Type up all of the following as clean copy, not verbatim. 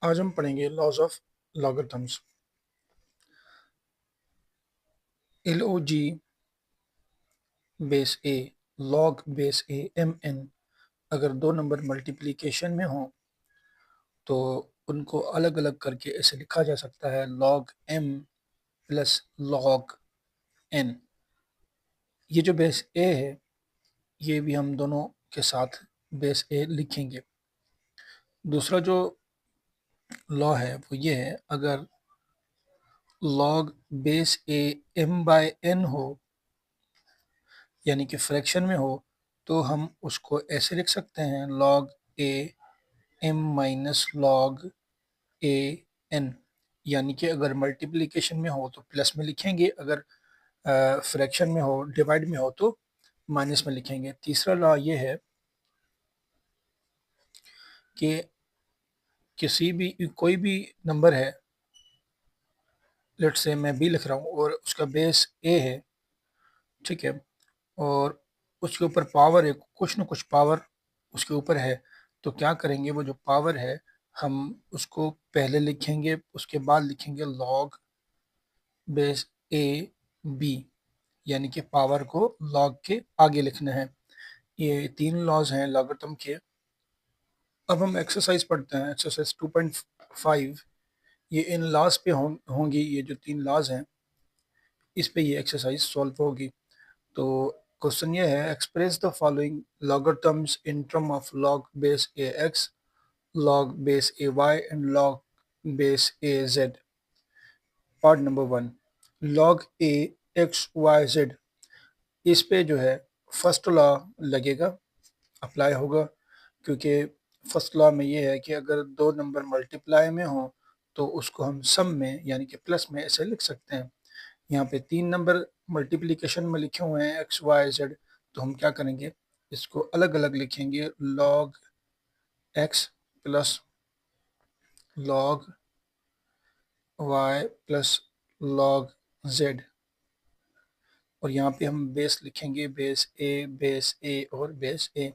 आज हम पढ़ेंगे laws of logarithms. LOG base a log base a MN अगर दो नंबर मल्टीप्लिकेशन में हो तो उनको अलग अलग करके ऐसे लिखा जा सकता है log M plus log N। ये जो बेस ए है ये भी हम दोनों के साथ बेस ए लिखेंगे। दूसरा जो लॉ है वो ये है, अगर log बेस ए M/N हो यानी कि फ्रैक्शन में हो तो हम उसको ऐसे लिख सकते हैं log a m minus log a n। यानी कि अगर मल्टीप्लिकेशन में हो तो प्लस में लिखेंगे, अगर फ्रैक्शन में हो डिवाइड में हो तो माइनस में लिखेंगे। तीसरा लॉ ये है कि किसी भी कोई भी नंबर है, लेट से मैं b लिख रहा हूँ और उसका बेस a है, ठीक है, और उसके ऊपर पावर है, कुछ न कुछ पावर उसके ऊपर है, तो क्या करेंगे, वो जो पावर है हम उसको पहले लिखेंगे, उसके बाद लिखेंगे लॉग बेस ए बी, यानी कि पावर को लॉग के आगे लिखना है। ये तीन लॉज हैं लॉगरिथम के। अब हम एक्सरसाइज पढ़ते हैं, एक्सरसाइज 2.5। ये इन लॉज पे होंगी, ये जो तीन लॉज हैं इस पे ये एक्सरसाइज सॉल्व होगी। तो क्वेश्चन ये है, express the following logarithms in term of log base A x, log base ay and log base az। Part number 1, log a x y z। इस पे जो है फर्स्ट लॉ लगेगा, अप्लाई होगा, क्योंकि फर्स्ट लॉ में ये है कि अगर दो नंबर मल्टीप्लाई में हो तो उसको हम सम में यानी कि प्लस में ऐसे लिख सकते हैं। यहाँ पे तीन नंबर मल्टीप्लिकेशन में लिखे हुए हैं एक्स वाई जेड, तो हम क्या करेंगे, इसको अलग अलग लिखेंगे, log x plus log y plus log z, और यहाँ पे हम बेस लिखेंगे बेस ए और बेस ए,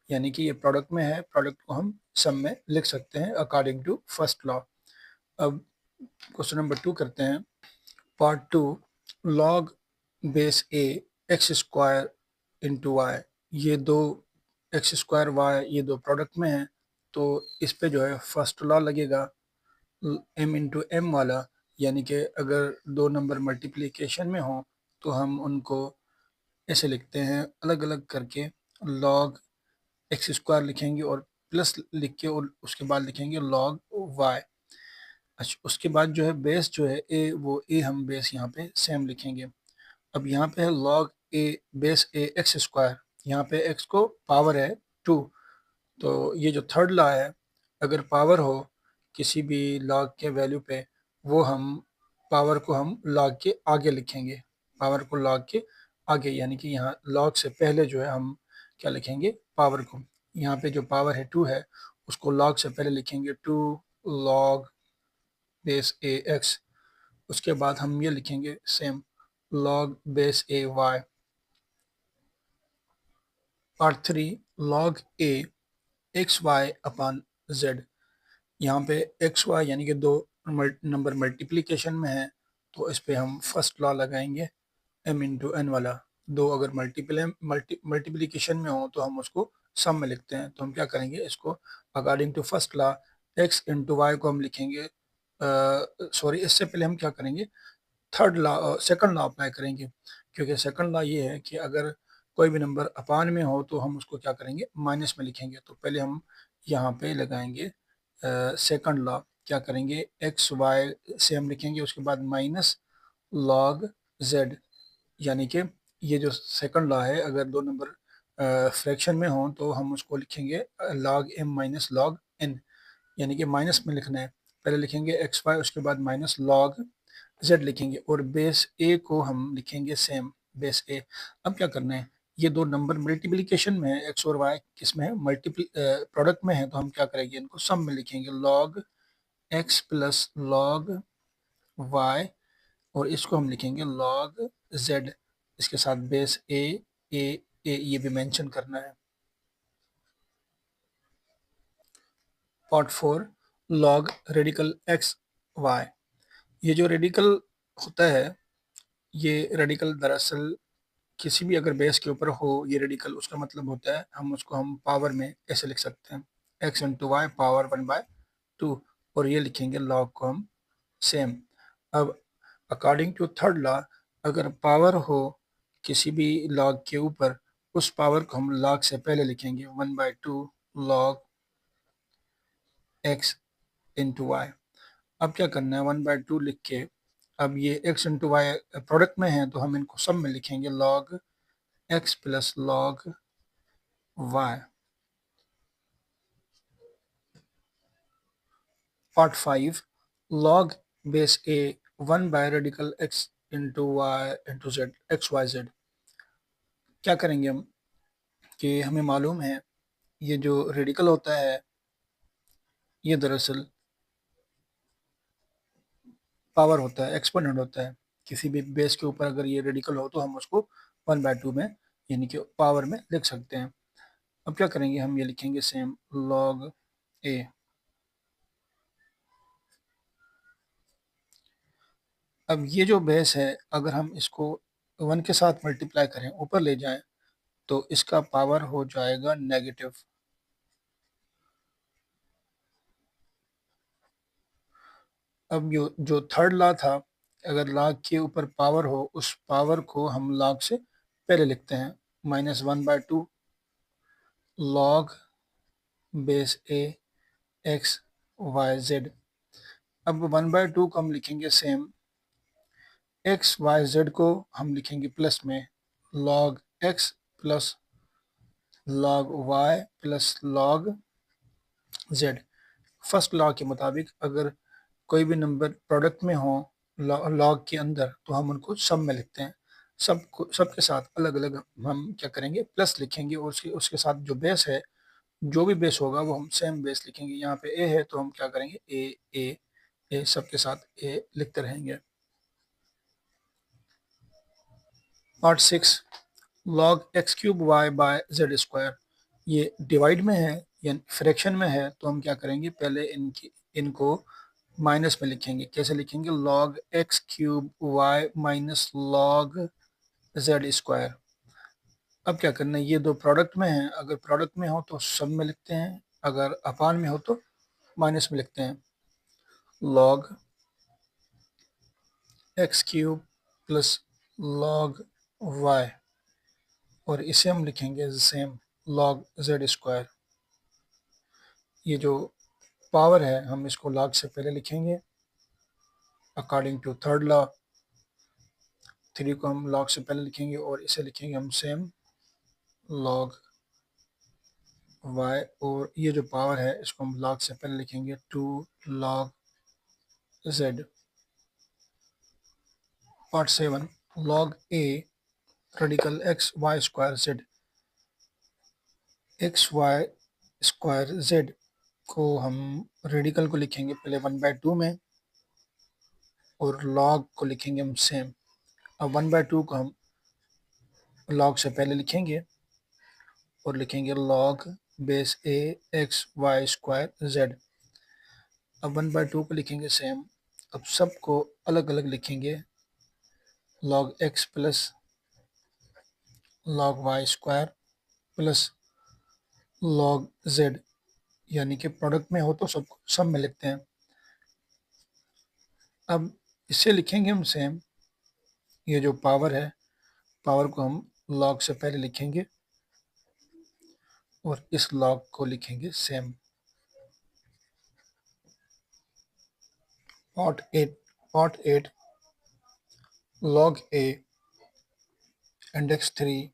यानी कि ये प्रोडक्ट में है, प्रोडक्ट को हम सम में लिख सकते हैं अकॉर्डिंग टू फर्स्ट लॉ। अब क्वेश्चन नंबर 2 करते हैं, पार्ट 2, log बेस ए एक्स स्क्वायर इंटू वाई। ये दो एक्स स्क्वायर वाई ये दो प्रोडक्ट में है, तो इस पे जो है फर्स्ट लॉ लगेगा m इंटू एम वाला, यानी कि अगर दो नंबर मल्टीप्लिकेशन में हो तो हम उनको ऐसे लिखते हैं अलग अलग करके, log एक्स स्क्वायर लिखेंगे और प्लस लिख के और उसके बाद लिखेंगे log y। अच्छा, उसके बाद जो है बेस जो है a, वो a हम बेस यहाँ पे सेम लिखेंगे। अब यहाँ पे है log a base a x square, यहाँ पे x को पावर है 2, तो ये जो थर्ड लॉ है, अगर पावर हो किसी भी log के वैल्यू पे, वो हम पावर को हम log के आगे लिखेंगे, पावर को log के आगे, यानी कि यहाँ log से पहले जो है हम क्या लिखेंगे, पावर को। यहाँ पे जो पावर है 2 है उसको log से पहले लिखेंगे 2 log बेस ए एक्स, उसके बाद हम ये लिखेंगे सेम log बेस ए वाई। पार्ट 3, log ए एक्स वाई अपान जेड। यहाँ पे एक्स वाई यानी कि दो नंबर मल्टीप्लिकेशन में है, तो इस पे हम फर्स्ट लॉ लगाएंगे m इंटू एन वाला। दो अगर मल्टीप्लिकेशन में हो तो हम उसको सम में लिखते हैं, तो हम क्या करेंगे, इसको according to first law x into y को हम लिखेंगे, सॉरी इससे पहले हम क्या करेंगे, third law second law apply करेंगे, क्योंकि सेकंड लॉ ये है कि अगर कोई भी नंबर अपान में हो तो हम उसको क्या करेंगे, माइनस में लिखेंगे। तो पहले हम यहाँ पे लगाएंगे सेकंड लॉ, क्या करेंगे, एक्स वाई से हम लिखेंगे, उसके बाद माइनस log z, यानी कि ये जो सेकंड लॉ है, अगर दो नंबर फ्रैक्शन में हो तो हम उसको लिखेंगे log m minus log n, यानी कि माइनस में लिखना है, पहले लिखेंगे एक्स वाई उसके बाद माइनस log z लिखेंगे, और बेस a को हम लिखेंगे सेम बेस a। अब क्या करना है, ये दो नंबर मल्टीप्लिकेशन में है, x और y किस में है, मल्टीप्ली प्रोडक्ट में है, तो हम क्या करेंगे, इनको सम में लिखेंगे log x plus log y, और इसको हम लिखेंगे log z, इसके साथ बेस a ये भी मेंशन करना है। Part 4, log radical x y. ये जो रेडिकल होता है, ये रेडिकल दरअसल किसी भी अगर बेस के ऊपर हो ये रेडिकल, उसका मतलब होता है हम पावर में ऐसे लिख सकते हैं, एक्स इंटू वाई पावर 1/2, और ये लिखेंगे लॉग को हम सेम। अब अकॉर्डिंग टू थर्ड लॉ, अगर पावर हो किसी भी लॉग के ऊपर, उस पावर को हम लॉग से पहले लिखेंगे 1/2 लॉग एक्स इंटू वाई। अब क्या करना है, 1/2 लिख के, अब ये x इंटू वाई प्रोडक्ट में है तो हम इनको सब में लिखेंगे log x plus log y। Part 5, log base a 1/रेडिकल x into y into z x y z. क्या करेंगे हम कि हमें मालूम है ये जो रेडिकल होता है ये दरअसल पावर होता है, एक्सपोनेंट होता है। किसी भी बेस के ऊपर अगर ये रेडिकल हो तो हम उसको 1/2 में यानी कि पावर में लिख सकते हैं। अब क्या करेंगे, हम ये लिखेंगे सेम log a। अब ये जो बेस है अगर हम इसको 1 के साथ मल्टीप्लाई करें, ऊपर ले जाएं, तो इसका पावर हो जाएगा नेगेटिव। अब जो थर्ड लॉ था, अगर लॉग के ऊपर पावर हो उस पावर को हम लॉग से पहले लिखते हैं, -1/2 log base a x y z. अब 1/2 को हम लिखेंगे सेम, एक्स वाई जेड को हम लिखेंगे प्लस में log x plus log y plus log z। First law के मुताबिक अगर कोई भी नंबर प्रोडक्ट में हो लॉग के अंदर तो हम उनको सब में लिखते हैं, सब के साथ अलग अलग हम क्या करेंगे प्लस लिखेंगे, और उसके उसके साथ जो बेस है, जो भी बेस होगा वो हम सेम बेस लिखेंगे। यहाँ पे ए है तो हम क्या करेंगे ए ए ए, सब के साथ ए लिखते रहेंगे। Part 6, log x cube y by z square. ये डिवाइड में है या फ्रैक्शन में है तो हम क्या करेंगे, पहले इनको माइनस में लिखेंगे। कैसे लिखेंगे, log x cube y minus log जेड स्क्वायर। अब क्या करना है, ये दो प्रोडक्ट में है, अगर प्रोडक्ट में हो तो सब में लिखते हैं, अगर अपान में हो तो माइनस में लिखते हैं। log x cube plus log y, और इसे हम लिखेंगे सेम log z स्क्वायर। ये जो पावर है हम इसको log से पहले लिखेंगे अकॉर्डिंग टू थर्ड लॉ। 3 को हम log से पहले लिखेंगे और इसे लिखेंगे हम सेम log y, और ये जो पावर है इसको हम log से पहले लिखेंगे 2 log z। Part 7, log a रेडिकल x y square z। X y square z को हम रेडिकल को लिखेंगे पहले 1/2 में, और लॉग को लिखेंगे हम सेम। अब 1/2 को हम लॉग से पहले लिखेंगे और लिखेंगे log base a x y square z. अब 1/2 को लिखेंगे सेम। अब सबको अलग अलग लिखेंगे, log x plus log y square plus log z, यानी कि प्रोडक्ट में हो तो सब में लिखते हैं। अब इसे लिखेंगे हम सेम, ये जो पावर है पावर को हम log से पहले लिखेंगे और इस log को लिखेंगे same. Part 8 log a index 3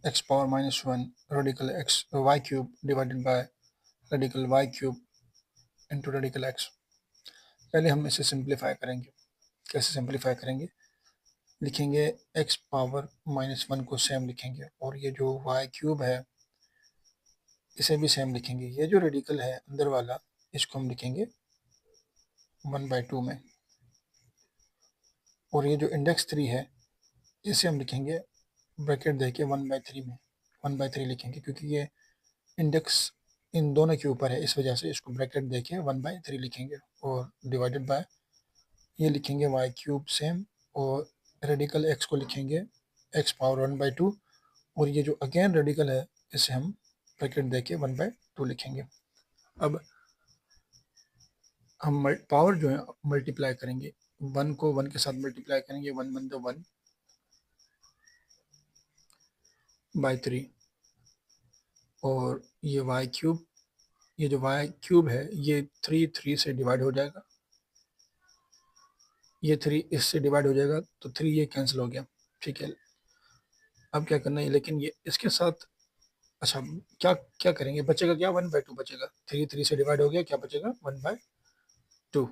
x power -1 radical x y cube divided by radical y cube into radical x। पहले हम इसे सिंप्लीफाई करेंगे। कैसे सिंप्लीफाई करेंगे, लिखेंगे x पावर -1 को सेम लिखेंगे, और ये जो y क्यूब है इसे भी सेम लिखेंगे। ये जो रेडिकल है अंदर वाला इसको हम लिखेंगे 1/2 में, और ये जो इंडेक्स 3 है इसे हम लिखेंगे ब्रैकेट दे के 1/3 में, 1/3 लिखेंगे क्योंकि ये इंडेक्स इन दोनों के ऊपर है, इस वजह से इसको ब्रैकेट देके 1/3 लिखेंगे और डिवाइडेड बाय ये लिखेंगे वाई क्यूब सेम, और रेडिकल एक्स को लिखेंगे एक्स पावर 1/2, और ये जो अगेन रेडिकल है इसे हम ब्रैकेट देके 1/2 लिखेंगे। अब हम पावर जो है मल्टीप्लाई करेंगे, 1 को 1 के साथ मल्टीप्लाई करेंगे, 1/3, और ये वाई क्यूब, ये जो वाई क्यूब है ये 3 से डिवाइड हो जाएगा, ये 3 इससे डिवाइड हो जाएगा तो 3 ये कैंसिल हो गया, ठीक है। अब क्या करना है, लेकिन ये इसके साथ, अच्छा क्या क्या करेंगे, बचेगा क्या, 1/2 बचेगा, 3 से डिवाइड हो गया, क्या बचेगा 1/2,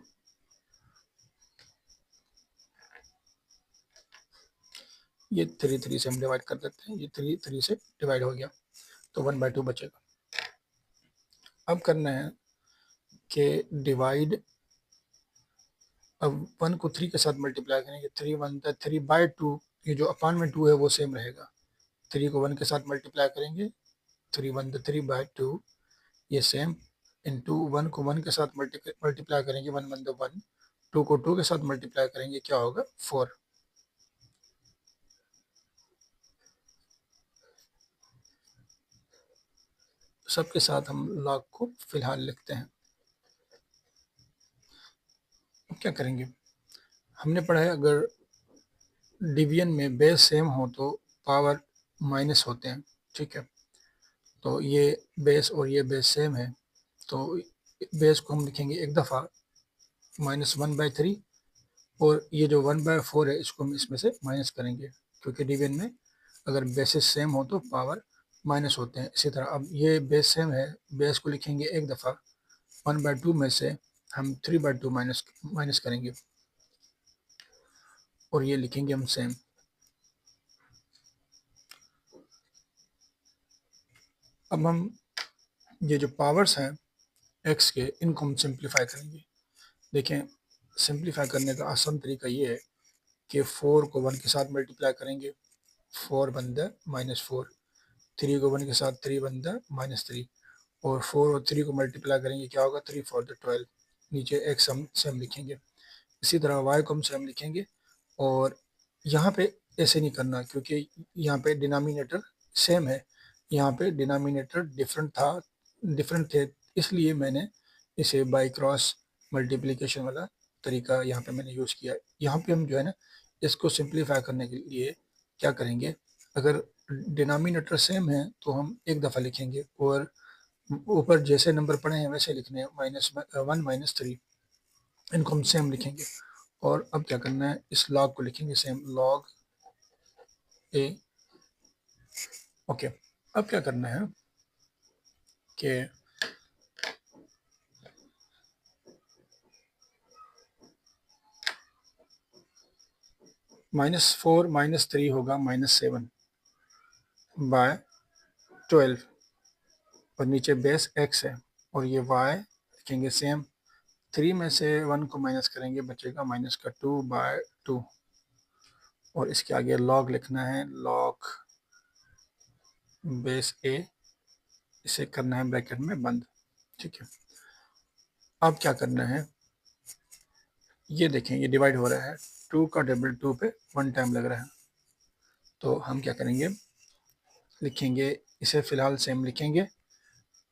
ये 3 से हम डिवाइड कर देते हैं, ये 3 से डिवाइड हो गया तो 1/2 बचेगा। अब करना है कि डिवाइड, अब 1 को 3 के साथ मल्टीप्लाई करेंगे, 3/2, ये जो अपान में 2 है वो सेम रहेगा, 3 को 1 के साथ मल्टीप्लाई करेंगे, 3/2 ये सेम, इंटू 1 को 1 के साथ मल्टीप्लाई करेंगे, 1/1, 2 को 2 के साथ मल्टीप्लाई करेंगे, क्या होगा 4। सबके साथ हम लॉग को फिलहाल लिखते हैं। अब क्या करेंगे, हमने पढ़ा है अगर डिवीजन में बेस सेम हो तो पावर माइनस होते हैं, ठीक है। तो ये बेस और ये बेस सेम है, तो बेस को हम लिखेंगे एक दफ़ा -1/3, और ये जो 1/4 है इसको हम इसमें से माइनस करेंगे, क्योंकि डिवीजन में अगर बेसिस सेम हो तो पावर माइनस होते हैं। इसी तरह अब ये बेस सेम है, बेस को लिखेंगे एक दफ़ा, 1/2 में से हम 3/2 माइनस करेंगे, और ये लिखेंगे हम सेम। अब हम ये जो पावर्स हैं एक्स के, इनको हम सिंप्लीफाई करेंगे। देखें, सिंप्लीफाई करने का आसान तरीका ये है कि 4 को 1 के साथ मल्टीप्लाई करेंगे, 4 बनता -4, 3 को 1 के साथ 3 बनता -3, और 4 और 3 को मल्टीप्लाई करेंगे, क्या होगा 3 4 12, नीचे एक्स हम सेम लिखेंगे। इसी तरह वाई को हम सेम लिखेंगे, और यहाँ पे ऐसे नहीं करना क्योंकि यहाँ पे डिनोमिनेटर सेम है, यहाँ पे डिनोमिनेटर डिफरेंट थे, इसलिए मैंने इसे बाई क्रॉस मल्टीप्लिकेशन वाला तरीका यहाँ पे मैंने यूज़ किया। यहाँ पे हम जो है ना इसको सिंप्लीफाई करने के लिए क्या करेंगे, अगर डिनोमिनेटर सेम है तो हम एक दफ़ा लिखेंगे, और ऊपर जैसे नंबर पड़े हैं वैसे लिखने हैं, -1 -3, इनको हम सेम लिखेंगे। और अब क्या करना है, इस लॉग को लिखेंगे सेम, लॉग ए। ओके, अब क्या करना है कि -4 -3 होगा -7/12, और नीचे बेस एक्स है, और ये वाई लिखेंगे सेम, 3 में से 1 को माइनस करेंगे, बचेगा -2/2, और इसके आगे लॉग लिखना है, लॉग बेस ए, इसे करना है ब्रैकेट में बंद, ठीक है। अब क्या करना है, ये देखें ये डिवाइड हो रहा है, 2 का डबल 2 पे 1 टाइम लग रहा है, तो हम क्या करेंगे, लिखेंगे इसे फ़िलहाल सेम लिखेंगे,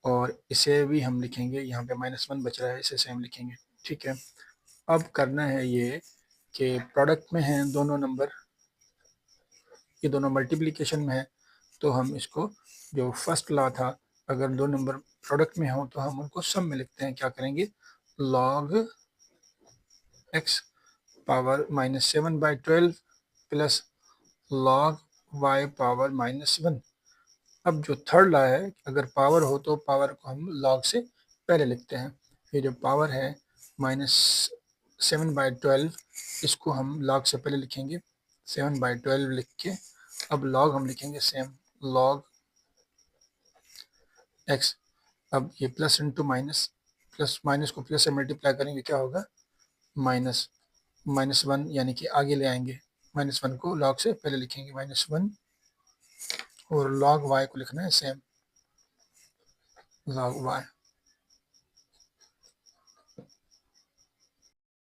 और इसे भी हम लिखेंगे, यहाँ पे -1 बच रहा है, इसे सेम लिखेंगे, ठीक है। अब करना है ये कि प्रोडक्ट में हैं दोनों नंबर, ये दोनों मल्टीप्लिकेशन में है, तो हम इसको जो फर्स्ट लॉ था, अगर दो नंबर प्रोडक्ट में हो तो हम उनको सम में लिखते हैं, क्या करेंगे, log x power -7/12 plus log y power -1। अब जो थर्ड लॉ है, अगर पावर हो तो पावर को हम लॉग से पहले लिखते हैं, ये जो पावर है -7/12, इसको हम लॉग से पहले लिखेंगे, 7/12 लिख के अब लॉग हम लिखेंगे सेम, लॉग एक्स। अब ये plus into minus, plus minus को प्लस से मल्टीप्लाई करेंगे, क्या होगा -1, यानी कि आगे ले आएंगे, -1 को लॉग से पहले लिखेंगे, -1, और लॉग वाई को लिखना है सेम, log y।